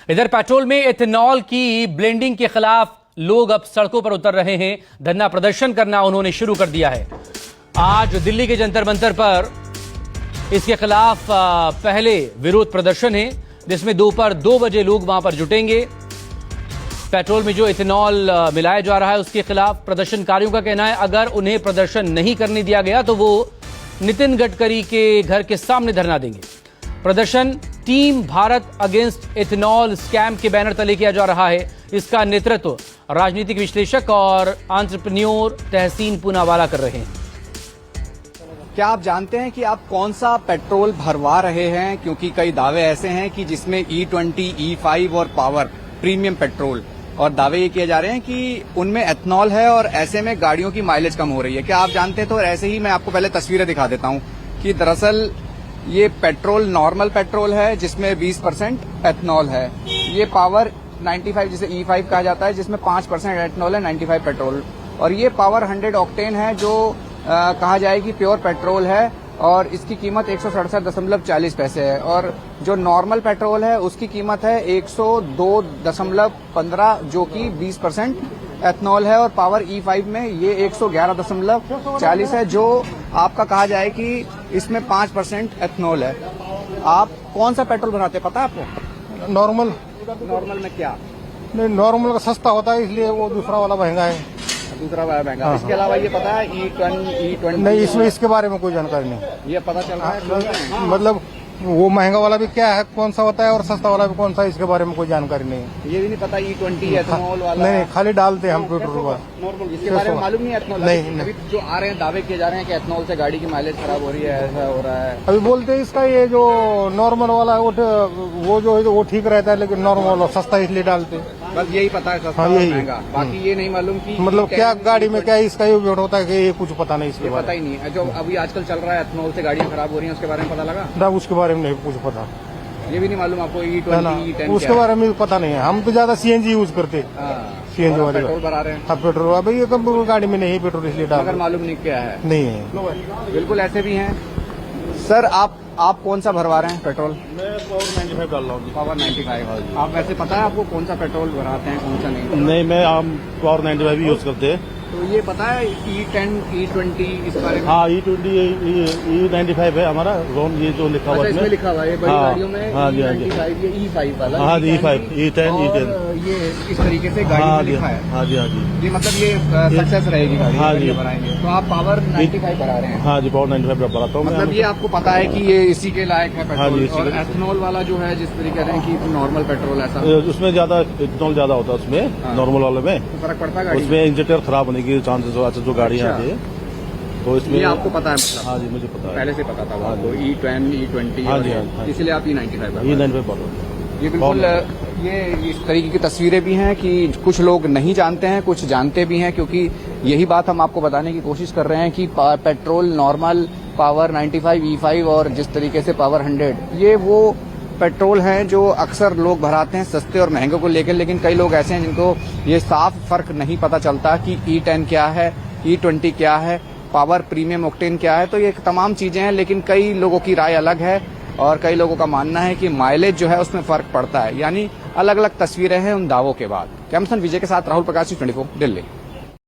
इधर पेट्रोल में इथेनॉल की ब्लेंडिंग के खिलाफ लोग अब सड़कों पर उतर रहे हैं। धरना प्रदर्शन करना उन्होंने शुरू कर दिया है। आज दिल्ली के जंतर मंतर पर इसके खिलाफ पहले विरोध प्रदर्शन है, जिसमें दोपहर 2 बजे लोग वहां पर जुटेंगे। पेट्रोल में जो इथेनॉल मिलाया जा रहा है उसके खिलाफ प्रदर्शनकारियों का कहना है अगर उन्हें प्रदर्शन नहीं करने दिया गया तो वो नितिन गडकरी के घर के सामने धरना देंगे। प्रदर्शन team Bharat against ethanol scam के बैनर तले किया जा रहा है। इसका नेतृत्व राजनीतिक विश्लेषक और एंटरप्रेन्योर तहसीन पूनावाला कर रहे हैं। क्या आप जानते हैं कि आप कौन सा पेट्रोल भरवा रहे हैं? क्योंकि कई दावे ऐसे हैं कि जिसमें E20, E5 और पावर प्रीमियम पेट्रोल, और दावे ये किए जा रहे हैं कि उनमें एथनॉल है और ऐसे में गाड़ियों की माइलेज कम हो रही है। क्या आप जानते हैं? तो ऐसे ही मैं आपको पहले तस्वीरें दिखा देता हूं कि दरअसल ये पेट्रोल नॉर्मल पेट्रोल है जिसमें 20% एथनॉल है। ये पावर 95 जिसे E5 कहा जाता है जिसमें 5% एथनॉल है, 95 पेट्रोल। और ये पावर 100 ऑक्टेन है जो कहा जाए कि प्योर पेट्रोल है और इसकी कीमत 167.40 पैसे है। और जो नॉर्मल पेट्रोल है उसकी कीमत है 102.15 जो कि 20% एथनॉल है। और पावर E5 में ये 111.40 है जो आपका कहा जाए कि इसमें 5% एथनॉल है। आप कौन सा पेट्रोल भराते पता है आपको? नॉर्मल में क्या? नहीं, नॉर्मल का सस्ता होता है इसलिए वो दूसरा वाला महंगा है। दूसरा वाला महंगा। हाँ। इसके अलावा ये पता है E20 नहीं, इसमें इसके बारे में कोई जानकारी नहीं। ये पता चल रहा है मतलब वो महंगा वाला भी क्या है, कौन सा होता है और सस्ता वाला भी कौन सा है, इसके बारे में कोई जानकारी नहीं है। ये भी नहीं पता E20 एथनॉल वाला? नहीं, खाली डालते हम पेट्रोल का। नॉर्मल इसके बारे में मालूम नहीं एथनॉल? नहीं। अभी जो आ रहे हैं दावे किए जा रहे हैं कि एथनॉल से गाड़ी की माइलेज खराब हो रही है, ऐसा हो रहा है। अभी बोलते हैं इसका ये जो नॉर्मल वाला है वो जो है वो ठीक रहता है, लेकिन नॉर्मल वाला सस्ता इसलिए डालते। बस यही पता है, सस्ता यही महंगा। बाकी ये नहीं मालूम कि मतलब क्या गाड़ी में क्या इसका यूज होता है कि ये कुछ पता नहीं, इसके पता ही नहीं है। जो अभी आजकल चल रहा है एथनॉल से गाड़ियां खराब हो रही हैं उसके बारे में पता लगा? ना, उसके बारे में नहीं कुछ पता। ये भी नहीं मालूम आपको E20, E10 उसके बारे में पता नहीं है। हम तो ज्यादा CNG यूज करते। CNG वाले पेट्रोल भरा रहे हैं। हाँ, पेट्रोल अभी ये कब गाड़ी में नहीं पेट्रोल इसलिए डाल। अगर मालूम नहीं क्या है? नहीं है। बिल्कुल ऐसे भी हैं। सर आप कौन सा भरवा रहे हैं पेट्रोल? मैं पावर 95 डाल रहा हूँ। पावर 95। आप वैसे पता है आपको कौन सा पेट्रोल भराते हैं कौन सा नहीं? नहीं, मैं पावर 95 यूज करते हैं। तो ये पता है E10, E20 इस बारे में? हाँ, E20 E95 है हमारा रोम, ये जो लिखा हुआ है इसमें लिखा हुआ है बड़ी गाड़ियों में। हाँ जी, E95 ये E5 वाला। हाँ जी, E5, E10, E10 ये इस तरीके से गाड़ी में लिखा है। हाँ जी, हाँ जी। ये मतलब ये सक्सेस रहेगी गाड़ी। हाँ जी, भराएंगे। तो आप पावर 95 भरा रहे हैं? हाँ जी, पावर 95 भराता हूँ। मतलब ये आपको पता है कि ये इसी के लायक है पेट्रोल? हाँ जी, और एथनॉल वाला जो है जिस तरीके से कि नॉर्मल पेट्रोल ऐसा उसमें ज्यादा इथेनॉल ज्यादा होता है उसमें। नॉर्मल वाले में तो फर्क पड़ता है गाड़ी उसमें इंजेक्टर खराब होने की चांसेस जो गाड़ियाँ आती है तो इसमें। ये आपको पता है? मतलब हाँ जी, मुझे पता है, पहले से पता था वो आपको E10, E20। हाँ जी, इसलिए आप E95 E95 ये बिल्कुल ये इस तरीके की तस्वीरें भी हैं कि कुछ लोग नहीं जानते हैं, कुछ जानते भी हैं। क्योंकि यही बात हम आपको बताने की कोशिश कर रहे हैं कि पेट्रोल नॉर्मल, पावर 95, E5 और जिस तरीके से पावर 100, ये वो पेट्रोल हैं जो अक्सर लोग भराते हैं सस्ते और महंगे को लेकर। लेकिन कई लोग ऐसे हैं जिनको ये साफ फर्क नहीं पता चलता कि E10 क्या है, E20 क्या है, पावर प्रीमियम ऑक्टेन क्या है। तो ये तमाम चीजें हैं, लेकिन कई लोगों की राय अलग है और कई लोगों का मानना है कि माइलेज जो है उसमें फर्क पड़ता है। यानी अलग अलग तस्वीरें हैं उन दावों के बाद। कैमसन विजय के साथ राहुल प्रकाश, 24 दिल्ली।